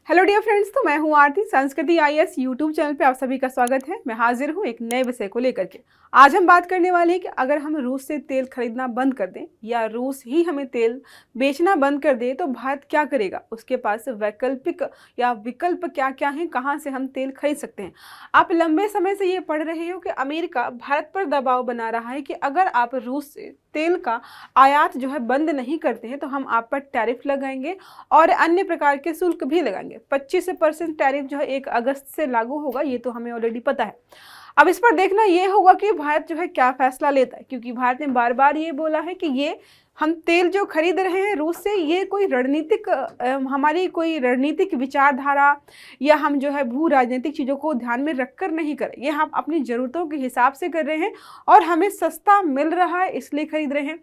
Hello dear friends, तो मैं हूं आरती। संस्कृति आईएएस यूट्यूब चैनल पे आप सभी का स्वागत है। मैं हाजिर हूं एक नए विषय को लेकर के। आज हम बात करने वाले हैं कि अगर हम रूस से तेल खरीदना बंद कर दें या रूस ही हमें तेल बेचना बंद कर दे तो भारत क्या करेगा, उसके पास वैकल्पिक या विकल्प क्या क्या हैं, कहाँ से हम तेल खरीद सकते हैं। आप लंबे समय से ये पढ़ रहे हो कि अमेरिका भारत पर दबाव बना रहा है कि अगर आप रूस से तेल का आयात जो है बंद नहीं करते हैं तो हम आप पर टैरिफ लगाएंगे और अन्य प्रकार के शुल्क भी लगाएंगे। 25% टैरिफ जो है 1 अगस्त से लागू होगा, ये तो हमें ऑलरेडी पता है। अब इस पर देखना ये होगा कि भारत जो है क्या फैसला लेता है, क्योंकि भारत ने बार बार ये बोला है कि ये हम तेल जो खरीद रहे हैं रूस से, ये कोई रणनीतिक हमारी कोई रणनीतिक विचारधारा या हम जो है भू राजनीतिक चीज़ों को ध्यान में रखकर नहीं करें। ये हम अपनी ज़रूरतों के हिसाब से कर रहे हैं और हमें सस्ता मिल रहा है इसलिए खरीद रहे हैं।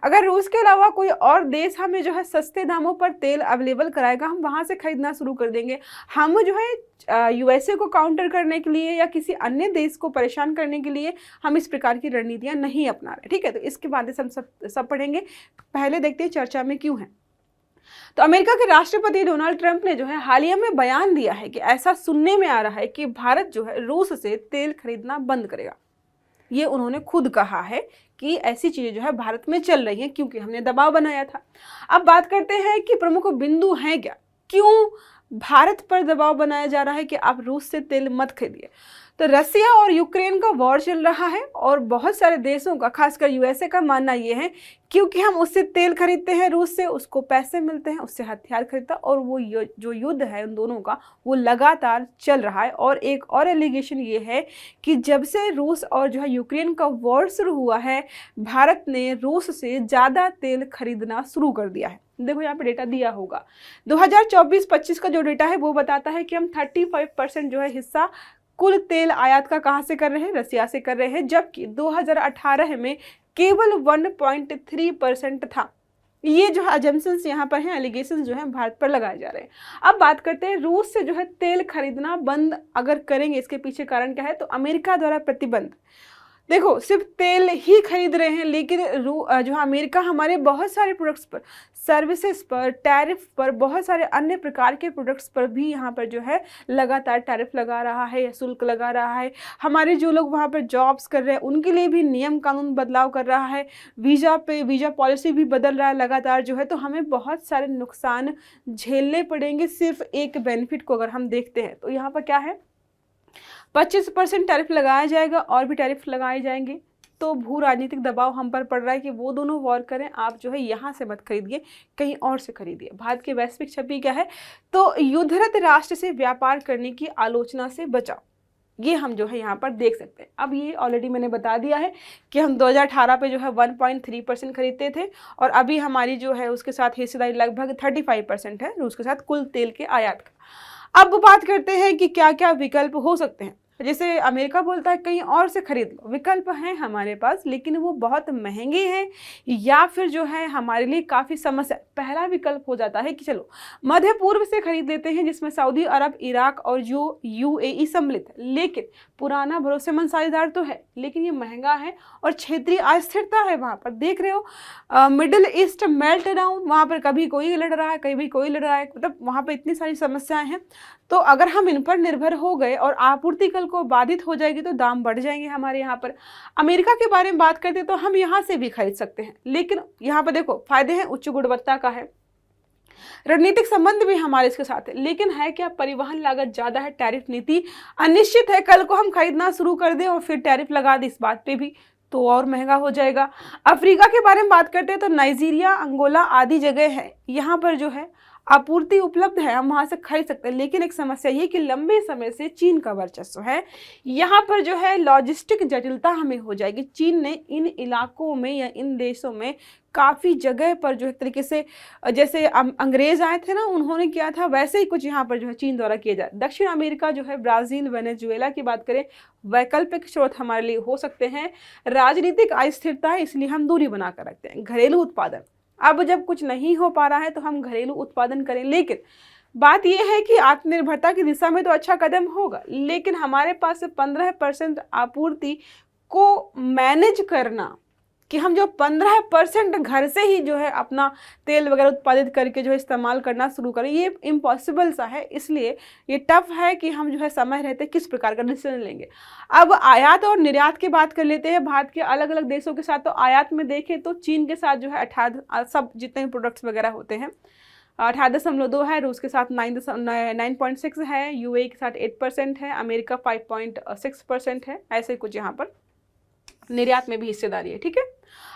अगर रूस के अलावा कोई और देश हमें जो है सस्ते दामों पर तेल अवेलेबल कराएगा, हम वहाँ से खरीदना शुरू कर देंगे। हम जो है यूएसए को काउंटर करने के लिए या किसी अन्य देश को परेशान करने के लिए हम इस प्रकार की रणनीतियाँ नहीं अपना रहे। ठीक है, तो इसके बाद हम सब पढ़ेंगे। पहले देखते हैं चर्चा में क्यों है। तो अमेरिका के राष्ट्रपति डोनाल्ड ट्रंप ने जो है हालिया में बयान दिया है कि ऐसा सुनने में आ रहा है कि भारत जो है रूस से तेल खरीदना बंद करेगा। ये उन्होंने खुद कहा है कि ऐसी चीजें जो है भारत में चल रही हैं क्योंकि हमने दबाव बनाया था। अब बात करते हैं कि प्रमुख बिंदु हैं क्या, क्यों भारत पर दबाव बनाया जा रहा है कि आप रूस से तेल मत खरीदिए। तो रसिया और यूक्रेन का वॉर चल रहा है और बहुत सारे देशों का, खासकर यूएसए का मानना ये है क्योंकि हम उससे तेल खरीदते हैं रूस से, उसको पैसे मिलते हैं, उससे हथियार खरीदता, और वो जो युद्ध है उन दोनों का वो लगातार चल रहा है। और एक और एलिगेशन ये है कि जब से रूस और जो है यूक्रेन का वॉर शुरू हुआ है, भारत ने रूस से ज़्यादा तेल खरीदना शुरू कर दिया है। देखो यहाँ पे डेटा दिया होगा 2024-25 का जो डेटा है वो बताता है कि हम 35% जो है हिस्सा कुल तेल आयात का कहाँ से कर रहे हैं, रसिया से कर रहे हैं, जबकि 2018 में केवल 1.3% था। ये जो अजम्पशंस यहाँ पर हैं, एलिगेशंस जो हैं भारत पर लगाए जा रहे हैं। अब बात करते हैं रूस से जो है तेल खरीदना बंद अगर करेंगे, इसके पीछे कारण क्या है। तो अमेरिका द्वारा प्रतिबंध, देखो सिर्फ तेल ही खरीद रहे हैं, लेकिन जो अमेरिका हमारे बहुत सारे प्रोडक्ट्स पर, सर्विसेज पर, टैरिफ पर, बहुत सारे अन्य प्रकार के प्रोडक्ट्स पर भी यहाँ पर जो है लगातार टैरिफ लगा रहा है या शुल्क लगा रहा है। हमारे जो लोग वहाँ पर जॉब्स कर रहे हैं उनके लिए भी नियम कानून बदलाव कर रहा है, वीज़ा पॉलिसी भी बदल रहा है लगातार जो है। तो हमें बहुत सारे नुकसान झेलने पड़ेंगे सिर्फ एक बेनिफिट को अगर हम देखते हैं। तो यहाँ पर क्या है, 25% टैरिफ लगाया जाएगा और भी टैरिफ लगाए जाएंगे। तो भू राजनीतिक दबाव हम पर पड़ रहा है कि वो दोनों वॉर करें, आप जो है यहाँ से मत खरीदिए, कहीं और से खरीदिए। भारत की वैश्विक छवि क्या है, तो युद्धरत राष्ट्र से व्यापार करने की आलोचना से बचाओ, ये हम जो है यहाँ पर देख सकते हैं। अब ये ऑलरेडी मैंने बता दिया है कि हम 2018 पे जो है 1.3% खरीदते थे और अभी हमारी जो है उसके साथ हिस्सेदारी लगभग 35% है रूस के साथ कुल तेल के आयात का। अब बात करते हैं कि क्या क्या विकल्प हो सकते हैं। जैसे अमेरिका बोलता है कहीं और से खरीद लो, विकल्प हैं हमारे पास लेकिन वो बहुत महंगे हैं या फिर जो है हमारे लिए काफ़ी समस्या। पहला विकल्प हो जाता है कि चलो मध्य पूर्व से खरीद लेते हैं, जिसमें सऊदी अरब, इराक और जो यूएई सम्मिलित है। लेकिन पुराना भरोसेमंद साझेदार तो है, लेकिन ये महंगा है और क्षेत्रीय अस्थिरता है। वहाँ पर देख रहे हो मिडिल ईस्ट मेल्ट डाउन, वहाँ पर कभी कोई लड़ रहा है, कभी कोई लड़ रहा है, मतलब वहाँ पर इतनी सारी समस्याएं हैं। तो अगर हम इन पर निर्भर हो गए और आपूर्ति कल को बाधित हो जाएगी तो दाम बढ़ जाएंगे हमारे यहाँ पर। अमेरिका के बारे में बात करते हैं तो हम यहाँ से भी खरीद सकते हैं, लेकिन यहाँ पर देखो फायदे हैं, उच्च गुणवत्ता का है, रणनीतिक संबंध भी हमारे इसके साथ है, लेकिन है क्या, परिवहन लागत ज्यादा है, टैरिफ नीति अनिश्चित है। कल को हम खरीदना शुरू कर दें और फिर टैरिफ लगा दें इस बात पे भी, तो और महंगा हो जाएगा। अफ्रीका के बारे में बात करते हैं तो नाइजीरिया, अंगोला आदि जगह है, यहाँ पर जो है आपूर्ति उपलब्ध है, हम वहाँ से खरीद सकते हैं। लेकिन एक समस्या ये कि लंबे समय से चीन का वर्चस्व है, यहाँ पर जो है लॉजिस्टिक जटिलता हमें हो जाएगी। चीन ने इन इलाकों में या इन देशों में काफ़ी जगह पर जो एक तरीके से जैसे अंग्रेज आए थे ना, उन्होंने किया था, वैसे ही कुछ यहाँ पर जो है चीन द्वारा किया जाए। दक्षिण अमेरिका जो है, ब्राज़ील, वेनेजुएला की बात करें, वैकल्पिक स्रोत हमारे लिए हो सकते हैं। राजनीतिक अस्थिरता है इसलिए हम दूरी बना कर रखते हैं। घरेलू उत्पादन, अब जब कुछ नहीं हो पा रहा है तो हम घरेलू उत्पादन करें, लेकिन बात यह है कि आत्मनिर्भरता की दिशा में तो अच्छा कदम होगा, लेकिन हमारे पास 15% आपूर्ति को मैनेज करना कि हम जो 15% घर से ही जो है अपना तेल वगैरह उत्पादित करके जो है इस्तेमाल करना शुरू करें, ये इम्पॉसिबल सा है। इसलिए ये टफ है कि हम जो है समय रहते किस प्रकार का डिसीजन लेंगे। अब आयात और निर्यात की बात कर लेते हैं भारत के अलग अलग देशों के साथ। तो आयात में देखें तो चीन के साथ जो है 18 सब जितने भी प्रोडक्ट्स वगैरह होते हैं 18.2 है, रूस के साथ 9.6 है, यूएई के साथ 8% है, अमेरिका 5.6% है, ऐसे कुछ यहाँ पर निर्यात में भी हिस्सेदारी है। ठीक है,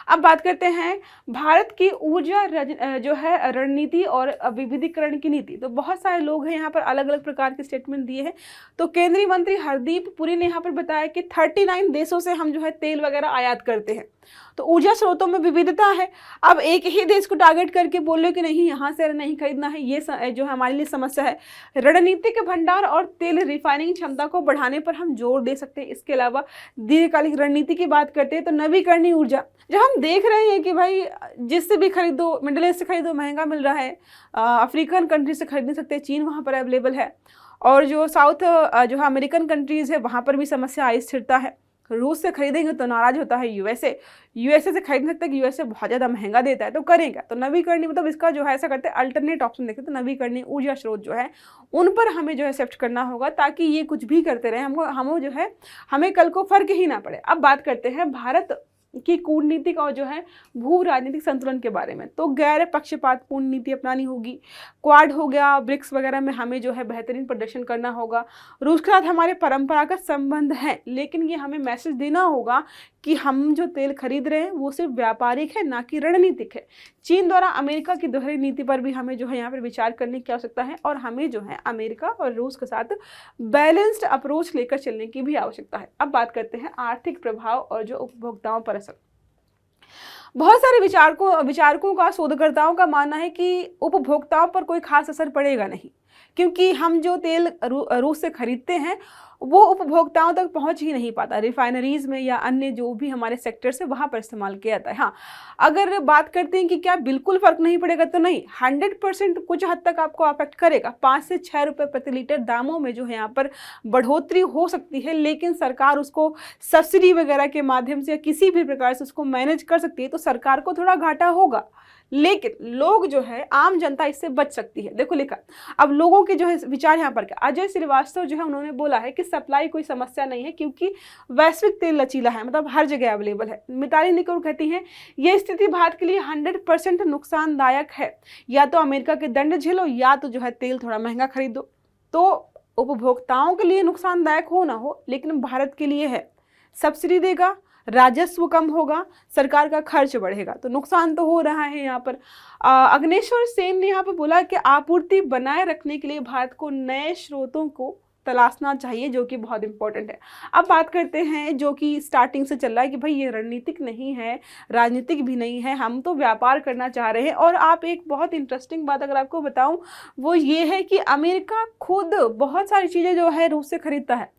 अब बात करते हैं भारत की ऊर्जा जो है रणनीति और विविधीकरण की नीति। तो बहुत सारे लोग हैं यहाँ पर अलग अलग प्रकार के स्टेटमेंट दिए हैं। तो केंद्रीय मंत्री हरदीप पुरी ने यहाँ पर बताया कि 39 देशों से हम जो है तेल वगैरह आयात करते हैं। तो ऊर्जा स्रोतों में विविधता है। अब एक ही देश को टारगेट करके बोल रहे कि नहीं यहाँ से नहीं खरीदना है, ये जो है हमारे लिए समस्या है। रणनीतिक भंडार और तेल रिफाइनिंग क्षमता को बढ़ाने पर हम जोर दे सकते हैं। इसके अलावा दीर्घकालिक रणनीति की बात करते हैं तो नवीकरणीय ऊर्जा, जब हम देख रहे हैं कि भाई जिससे भी खरीदो, मिडिल ईस्ट से खरीदो महंगा मिल रहा है, अफ्रीकन कंट्री से खरीद नहीं सकते, चीन वहाँ पर अवेलेबल है, और जो साउथ जो है अमेरिकन कंट्रीज़ है वहाँ पर भी समस्या अस्थिरता है। रूस से खरीदेंगे तो नाराज होता है यूएसए से खरीद सकते हैं कि यूएसए बहुत ज़्यादा महंगा देता है, तो करेंगे। तो नवीकरणीय मतलब इसका जो है ऐसा करते हैं अल्टरनेट ऑप्शन देखते हैं। तो नवीकरणीय ऊर्जा स्रोत जो है उन पर हमें जो है शिफ्ट करना होगा, ताकि ये कुछ भी करते रहे हम जो है हमें कल को फर्क ही ना पड़े। अब बात करते हैं भारत की कूटनीतिक और जो है भू राजनीतिक संतुलन के बारे में। तो गैर पक्षपातपूर्ण नीति अपनानी होगी। क्वाड हो गया, ब्रिक्स वगैरह में हमें जो है बेहतरीन प्रदर्शन करना होगा। रूस के साथ हमारे परंपरागत संबंध हैं, लेकिन ये हमें मैसेज देना होगा कि हम जो तेल खरीद रहे हैं वो सिर्फ व्यापारिक है, ना कि रणनीतिक है। चीन द्वारा अमेरिका की दोहरी नीति पर भी हमें जो है यहाँ पर विचार करने की आवश्यकता है, और हमें जो है अमेरिका और रूस के साथ बैलेंस्ड अप्रोच लेकर चलने की भी आवश्यकता है। अब बात करते हैं आर्थिक प्रभाव और जो उपभोक्ताओं पर असर। बहुत सारे विचारकों का शोधकर्ताओं का मानना है कि उपभोक्ताओं पर कोई खास असर पड़ेगा नहीं, क्योंकि हम जो तेल रूस से खरीदते हैं वो उपभोक्ताओं तक पहुंच ही नहीं पाता। रिफाइनरीज में या अन्य जो भी हमारे सेक्टर से वहां पर इस्तेमाल किया जाता है। हाँ, अगर बात करते हैं कि क्या बिल्कुल फर्क नहीं पड़ेगा, तो नहीं, 100% कुछ हद तक आपको अफेक्ट करेगा। 5 से 6 रुपये प्रति लीटर दामों में जो है यहाँ पर बढ़ोतरी हो सकती है, लेकिन सरकार उसको सब्सिडी वगैरह के माध्यम से या किसी भी प्रकार से उसको मैनेज कर सकती है। तो सरकार को थोड़ा घाटा होगा, लेकिन लोग जो है आम जनता इससे बच सकती है। देखो लिखा, अब लोगों के जो है विचार यहाँ पर क्या, अजय श्रीवास्तव जो है उन्होंने बोला है कि सप्लाई कोई समस्या नहीं है, क्योंकि वैश्विक तेल लचीला है, मतलब हर जगह अवेलेबल है। मिताली निकोल कहती हैं ये स्थिति भारत के लिए 100% नुकसानदायक है। या तो अमेरिका के दंड झेलो, या तो जो है तेल थोड़ा महंगा खरीदो। तो उपभोक्ताओं के लिए नुकसानदायक हो ना हो, लेकिन भारत के लिए है। सब्सिडी देगा, राजस्व कम होगा, सरकार का खर्च बढ़ेगा, तो नुकसान तो हो रहा है यहाँ पर। अग्नेश्वर सेन ने यहाँ पर बोला कि आपूर्ति बनाए रखने के लिए भारत को नए स्रोतों को तलाशना चाहिए, जो कि बहुत इंपॉर्टेंट है। अब बात करते हैं जो कि स्टार्टिंग से चल रहा है कि भाई ये रणनीतिक नहीं है, राजनीतिक भी नहीं है, हम तो व्यापार करना चाह रहे हैं। और आप एक बहुत इंटरेस्टिंग बात अगर आपको बताऊं, वो ये है कि अमेरिका खुद बहुत सारी चीज़ें जो है रूस से खरीदता है।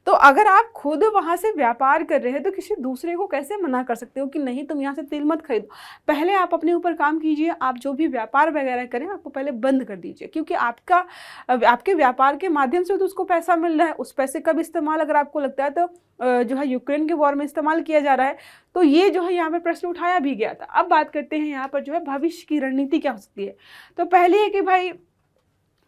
तो अगर आप खुद वहां से व्यापार कर रहे हैं तो किसी दूसरे को कैसे मना कर सकते हो कि नहीं तुम यहाँ से तेल मत खरीदो। पहले आप अपने ऊपर काम कीजिए, आप जो भी व्यापार वगैरह करें आपको पहले बंद कर दीजिए, क्योंकि आपके व्यापार के माध्यम से तो उसको पैसा मिल रहा है। उस पैसे का भी इस्तेमाल अगर आपको लगता है तो जो है यूक्रेन के वॉर में इस्तेमाल किया जा रहा है। तो ये जो है यहाँ पर प्रश्न उठाया भी गया था। अब बात करते हैं यहाँ पर जो है भविष्य की रणनीति क्या हो सकती है। तो पहले है कि भाई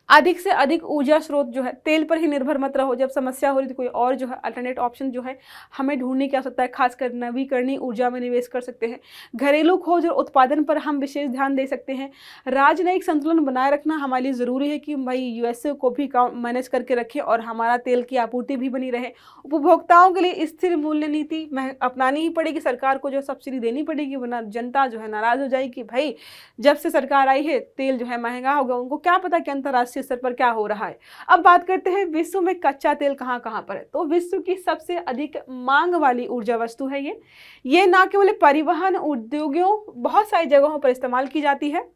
अधिक से अधिक ऊर्जा स्रोत जो है तेल पर ही निर्भर मत रहो। जब समस्या हो रही तो कोई और जो है अल्टरनेट ऑप्शन जो है हमें ढूंढने की आवश्यकता है, खासकर नवीकरणीय ऊर्जा में निवेश कर सकते हैं। घरेलू खोज और उत्पादन पर हम विशेष ध्यान दे सकते हैं। राजनयिक संतुलन बनाए रखना हमारे लिए ज़रूरी है कि भाई यूएसए को भी मैनेज करके रखें और हमारा तेल की आपूर्ति भी बनी रहे। उपभोक्ताओं के लिए स्थिर मूल्य नीति अपनानी ही पड़ेगी, सरकार को जो सब्सिडी देनी पड़ेगी, वरना जनता जो है नाराज़ हो जाएगी कि भाई जब से सरकार आई है तेल जो है महंगा होगा। उनको क्या पता कि अंतर्राष्ट्रीय स्तर पर क्या हो रहा है। अब बात करते हैं विश्व में कच्चा तेल कहां कहां पर है। तो विश्व की सबसे अधिक मांग वाली ऊर्जा वस्तु है ये ना केवल परिवहन उद्योगों बहुत सारी जगहों पर इस्तेमाल की जाती है।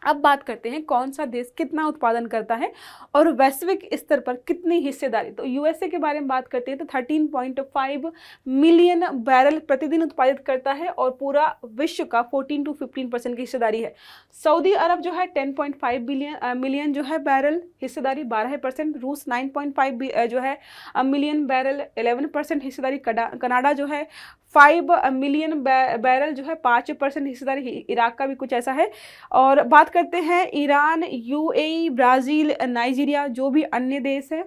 अब बात करते हैं कौन सा देश कितना उत्पादन करता है और वैश्विक स्तर पर कितनी हिस्सेदारी। तो यूएसए के बारे में बात करते हैं तो 13.5 मिलियन बैरल प्रतिदिन उत्पादित करता है और पूरा विश्व का 14 to 15% की हिस्सेदारी है। सऊदी अरब जो है 10.5 मिलियन जो है बैरल हिस्सेदारी 12%। रूस 9.5 जो है मिलियन बैरल 11% हिस्सेदारी। कनाडा जो है 5 मिलियन बैरल जो है 5% हिस्सेदारी, इराक का भी कुछ ऐसा है। और बात करते हैं ईरान, यूएई, ब्राज़ील, नाइजीरिया, जो भी अन्य देश है,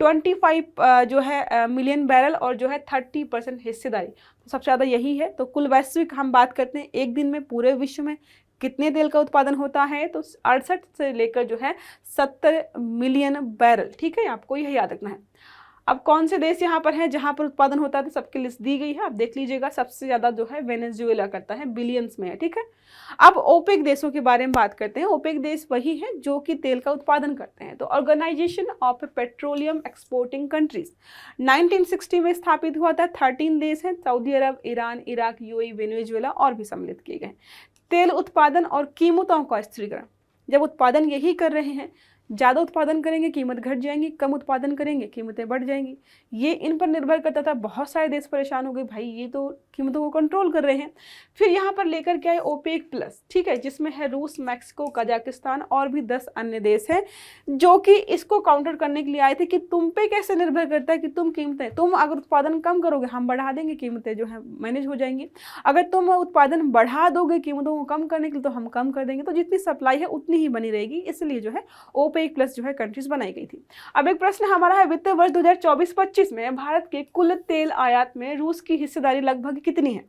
25 जो है मिलियन बैरल और जो है 30% हिस्सेदारी, तो सबसे ज़्यादा यही है। तो कुल वैश्विक हम बात करते हैं एक दिन में पूरे विश्व में कितने तेल का उत्पादन होता है, तो 68 से लेकर जो है 70 मिलियन बैरल। ठीक है, आपको यही याद रखना है। अब कौन से देश यहाँ पर हैं जहाँ पर उत्पादन होता है, तो सबकी लिस्ट दी गई है, आप देख लीजिएगा। सबसे ज़्यादा जो है वेनेजुएला करता है, बिलियंस में है। ठीक है, अब ओपेक देशों के बारे में बात करते हैं। ओपेक देश वही है जो कि तेल का उत्पादन करते हैं। तो organisation of petroleum exporting countries 1960 में स्थापित हुआ था। 13 देश हैं, सऊदी अरब, ईरान, इराक, यूएई, वेनेजुएला और भी सम्मिलित किए गए। तेल उत्पादन और कीमतों का स्थिरीकरण, जब उत्पादन यही कर रहे हैं, ज़्यादा उत्पादन करेंगे कीमत घट जाएंगी, कम उत्पादन करेंगे कीमतें बढ़ जाएंगी, ये इन पर निर्भर करता था। बहुत सारे देश परेशान हो गए, भाई ये तो कीमतों को कंट्रोल कर रहे हैं। फिर यहाँ पर लेकर के आए ओपेक प्लस, ठीक है, जिसमें है रूस, मैक्सिको, कजाकिस्तान और भी 10 अन्य देश हैं, जो कि इसको काउंटर करने के लिए आए थे कि तुम पे कैसे निर्भर करता है कि तुम अगर उत्पादन कम करोगे हम बढ़ा देंगे, कीमतें जो है मैनेज हो जाएंगी। अगर तुम उत्पादन बढ़ा दोगे कीमतों को कम करने के लिए, तो हम कम कर देंगे। तो जितनी सप्लाई है उतनी ही बनी रहेगी, इसलिए जो है ओपेक प्लस जो है कंट्रीज बनाई गई थी। अब एक प्रश्न हमारा है, वित्त वर्ष 2024-25 में भारत के कुल तेल आयात में रूस की हिस्सेदारी लगभग कितनी है?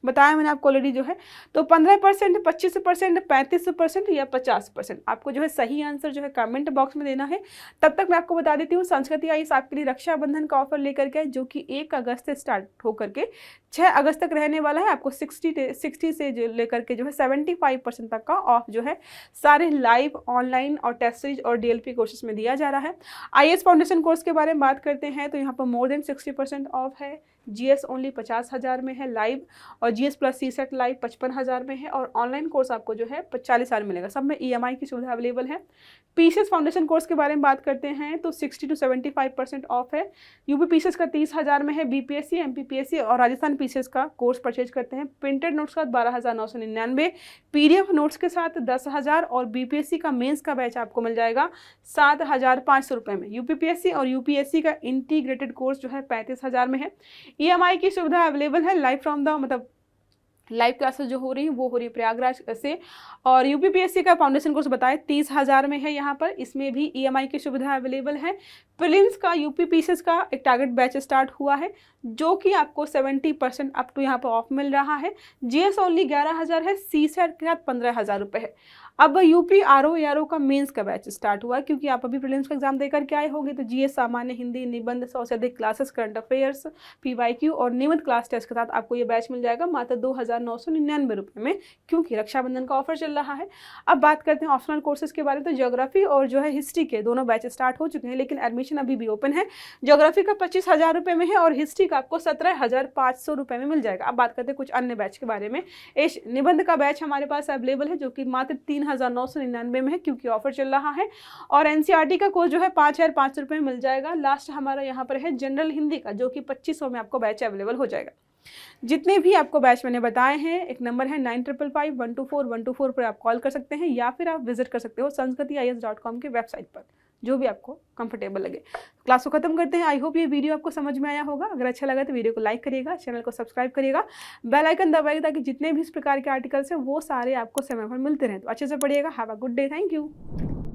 बताया मैंने आपको ऑलरेडी जो है, तो 15%, 25%, 35% या 50%। आपको जो है सही आंसर जो है कमेंट बॉक्स में देना है। तब तक मैं आपको बता देती हूँ, संस्कृति आइस आपके लिए रक्षाबंधन का ऑफर लेकर के, जो कि 1 अगस्त से स्टार्ट होकर के 6 अगस्त तक रहने वाला है। आपको 60 से लेकर के जो है 75% तक का ऑफ जो है सारे लाइव, ऑनलाइन और टेस्ट सीरीज और डीएलपी कोर्सेज में दिया जा रहा है। आईएएस फाउंडेशन कोर्स के बारे में बात करते हैं, तो यहाँ पर मोर देन 60% ऑफ है। जीएस ओनली 50,000 में है लाइव, और जीएस प्लस सीसेट लाइव 55,000 में है, और ऑनलाइन कोर्स आपको जो है 40,000 मिलेगा। सब में ईएमआई की सुविधा अवेलेबल है। पीसीएस फाउंडेशन कोर्स के बारे में बात करते हैं, तो 60 to 75% ऑफ है। यूपी पीसीएस का 30,000 में है, बीपीएससी, एमपीपीएससी और राजस्थान पीसीएस का कोर्स परचेज करते हैं। प्रिंटेड नोट्स का 12,999, पीडीएफ नोट्स के साथ 10,000, और बीपीएससी का मेंस का बैच आपको मिल जाएगा 7,500 रुपये में। यूपीपीएससी और यूपीएससी का इंटीग्रेटेड कोर्स जो है 35,000 में है। ईएमआई की सुविधा अवेलेबल है। लाइव फ्रॉम द मतलब लाइव क्लासेस जो हो रही हैं वो हो रही है प्रयागराज से। और यूपीपीएससी का फाउंडेशन कोर्स बताए 30,000 में है। यहाँ पर इसमें भी ईएमआई की सुविधा अवेलेबल है। प्रीलिम्स का यूपीपीसीएस का एक टारगेट बैच स्टार्ट हुआ है, जो कि आपको 70% अप टू यहाँ पर ऑफ मिल रहा है। जीएस ओनली 11,000 है, सीसेट के साथ 15,000 रुपये है। अब यूपी आरओ का मेंस का बैच स्टार्ट हुआ है, क्योंकि आप अभी प्रीलिम्स का एग्जाम देकर के आए होंगे। तो जीएस, सामान्य हिंदी, निबंध, 100 से अधिक क्लासेस, करंट अफेयर्स, पीवाईक्यू और नियमित क्लास टेस्ट के साथ आपको ये बैच मिल जाएगा मात्र 2,999 रुपये में, क्योंकि रक्षाबंधन का ऑफर चल रहा है। अब बात करते हैं ऑप्शनल कोर्सेज के बारे में। तो ज्योग्राफी और जो है हिस्ट्री के दोनों बैच स्टार्ट हो चुके हैं, लेकिन एडमिशन अभी भी ओपन है। ज्योग्राफी का 25,000 रुपये में है, और हिस्ट्री का आपको 17,500 रुपये में मिल जाएगा। अब बात करते हैं कुछ अन्य बैच के बारे में। निबंध का बैच हमारे पास अवेलेबल है, जो कि मात्र 3,999 में है, क्योंकि ऑफर चल रहा है। और एनसीईआरटी का कोर्स जो है 5,500 रुपये में मिल जाएगा। लास्ट हमारा यहाँ पर है जनरल हिंदी का, जो कि 2500 में आपको बैच अवेलेबल हो जाएगा। जितने भी आपको बैच मैंने बताए हैं, एक नंबर है 9555-124-124 पर आप कॉल कर सकते हैं, या फिर आप विजिट कर सकते हो sanskritis.com के वेबसाइट पर, जो भी आपको कंफर्टेबल लगे। क्लास को खत्म करते हैं। आई होप ये वीडियो आपको समझ में आया होगा। अगर अच्छा लगा तो वीडियो को लाइक करिएगा, चैनल को सब्सक्राइब करिएगा, बेल आइकन दबाइएगा, ताकि जितने भी इस प्रकार के आर्टिकल्स हैं वो सारे आपको समय पर मिलते रहें। तो अच्छे से पढ़िएगा। Have a good day. Thank you.